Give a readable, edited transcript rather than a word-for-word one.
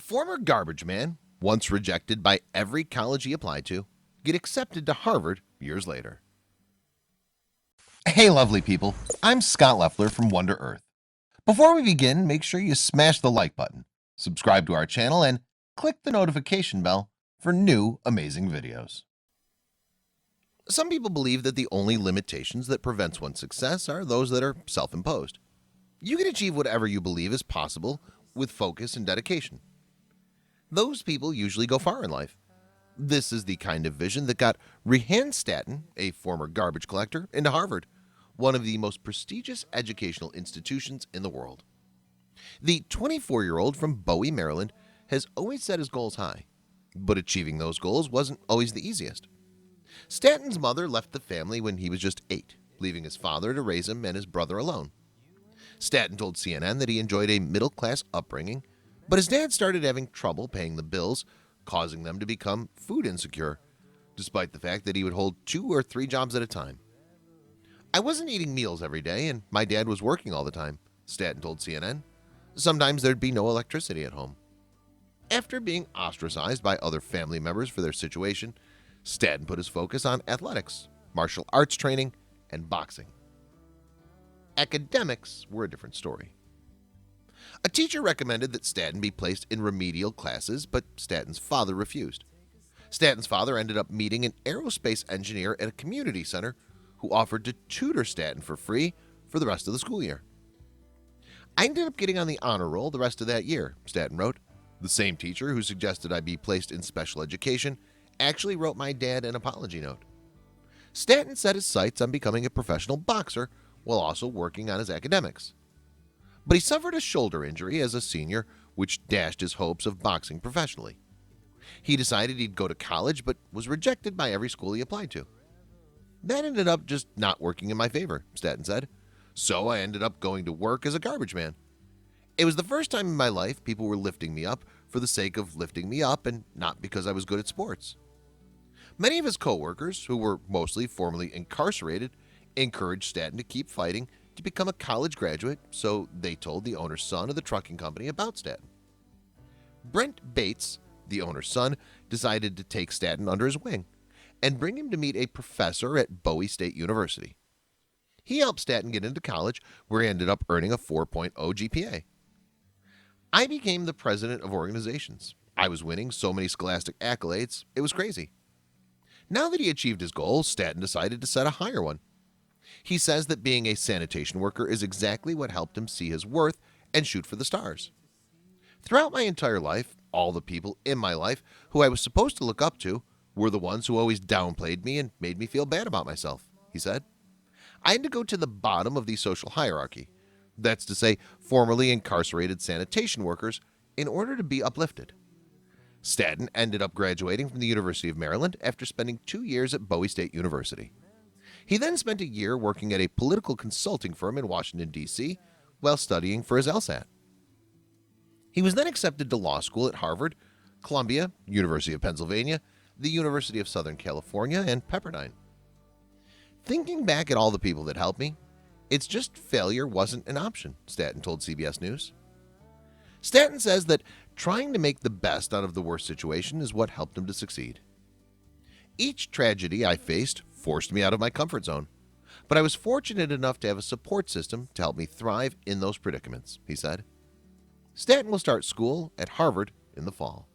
Former garbage man, once rejected by every college he applied to, get accepted to Harvard years later. Hey lovely people, I'm Scott Leffler from Wonder Earth. Before we begin, make sure you smash the like button, subscribe to our channel, and click the notification bell for new amazing videos. Some people believe that the only limitations that prevents one's success are those that are self-imposed. You can achieve whatever you believe is possible with focus and dedication. Those people usually go far in life. This is the kind of vision that got Rehan Staton, a former garbage collector, into Harvard, one of the most prestigious educational institutions in the world. The 24-year-old from Bowie, Maryland, has always set his goals high, but achieving those goals wasn't always the easiest. Staton's mother left the family when he was just 8, leaving his father to raise him and his brother alone. Staton told CNN that he enjoyed a middle-class upbringing, but his dad started having trouble paying the bills, causing them to become food insecure, despite the fact that he would hold 2 or 3 jobs at a time. "I wasn't eating meals every day, and my dad was working all the time," Staton told CNN. "Sometimes there'd be no electricity at home." After being ostracized by other family members for their situation, Staton put his focus on athletics, martial arts training, and boxing. Academics were a different story. A teacher recommended that Staton be placed in remedial classes, but Staton's father refused. Staton's father ended up meeting an aerospace engineer at a community center who offered to tutor Staton for free for the rest of the school year. "I ended up getting on the honor roll the rest of that year," Staton wrote. "The same teacher who suggested I be placed in special education actually wrote my dad an apology note." Staton set his sights on becoming a professional boxer while also working on his academics. But he suffered a shoulder injury as a senior, which dashed his hopes of boxing professionally. He decided he'd go to college, but was rejected by every school he applied to. "That ended up just not working in my favor," Staton said. "So I ended up going to work as a garbage man. It was the first time in my life people were lifting me up for the sake of lifting me up and not because I was good at sports." Many of his co-workers, who were mostly formerly incarcerated, encouraged Staton to keep fighting to become a college graduate, so they told the owner's son of the trucking company about Staton. Brent Bates, the owner's son, decided to take Staton under his wing and bring him to meet a professor at Bowie State University. He helped Staton get into college, where he ended up earning a 4.0 GPA. "I became the president of organizations. I was winning so many scholastic accolades, it was crazy." Now that he achieved his goal, Staton decided to set a higher one. He says that being a sanitation worker is exactly what helped him see his worth and shoot for the stars. "Throughout my entire life, all the people in my life who I was supposed to look up to were the ones who always downplayed me and made me feel bad about myself," he said. "I had to go to the bottom of the social hierarchy, that's to say, formerly incarcerated sanitation workers, in order to be uplifted." Staton ended up graduating from the University of Maryland after spending 2 years at Bowie State University. He then spent a year working at a political consulting firm in Washington, D.C., while studying for his LSAT. He was then accepted to law school at Harvard, Columbia, University of Pennsylvania, the University of Southern California, and Pepperdine. "Thinking back at all the people that helped me, it's just failure wasn't an option," Staton told CBS News. Staton says that trying to make the best out of the worst situation is what helped him to succeed. "Each tragedy I faced forced me out of my comfort zone, but I was fortunate enough to have a support system to help me thrive in those predicaments," he said. Staton will start school at Harvard in the fall.